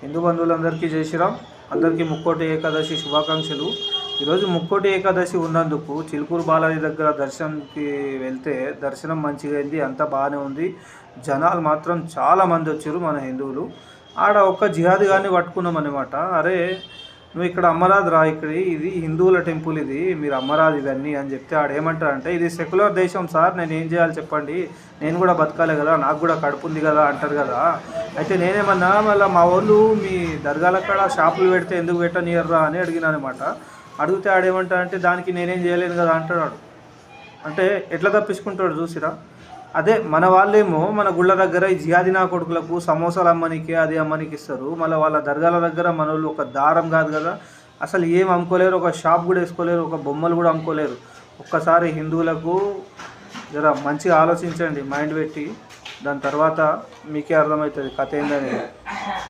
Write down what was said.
హిందూ బంధువులందరికీ జై శ్రీరామ్. అందరికీ ముక్కోటి ఏకాదశి శుభాకాంక్షలు. ఈరోజు ముక్కోటి ఏకాదశి ఉన్నందుకు చిలుకూరు బాలాజీ దగ్గర దర్శనంకి వెళ్తే దర్శనం మంచిగా అయింది, అంతా బాగానే ఉంది. జనాలు మాత్రం చాలామంది వచ్చారు మన హిందువులు. ఆడ ఒక్క జిహాదీ గారిని పట్టుకున్నాం అనమాట. అరే నువ్వు ఇక్కడ అమ్మరాదు రా, ఇక్కడ ఇది హిందువుల టెంపుల్, ఇది మీరు అమ్మరాదు ఇవన్నీ అని చెప్తే ఆడేమంటారంటే ఇది సెక్యులర్ దేశం సార్, నేను ఏం చేయాలి చెప్పండి, నేను కూడా బతకాలి కదా, నాకు కూడా కడుపు ఉంది కదా అంటారు కదా. అయితే నేనేమన్నా మళ్ళీ మా వాళ్ళు మీ దర్గాల కాడ షాపులు పెడితే ఎందుకు పెట్టనియర్రా అని అడిగినాను అనమాట. అడిగితే ఆడేమంటారంటే దానికి నేనేం చేయలేను కదా అంటాడు. అంటే ఎట్లా తప్పించుకుంటాడు చూసిరా. అదే మన వాళ్ళేమో మన గుళ్ళ దగ్గర ఈ జిహాదీ నా కొడుకులకు సమోసాలు అమ్మనికి అది అమ్మనికి ఇస్తారు. మళ్ళీ వాళ్ళ దర్గాల దగ్గర మన వాళ్ళు ఒక దారం కాదు కదా, అసలు ఏం అమ్ముకోలేరు, ఒక షాప్ కూడా వేసుకోలేరు, ఒక బొమ్మలు కూడా అమ్ముకోలేరు. ఒక్కసారి హిందువులకు జర మంచిగా ఆలోచించండి, మైండ్ పెట్టి. దాని తర్వాత మీకే అర్థమవుతుంది కథ ఏందనేది.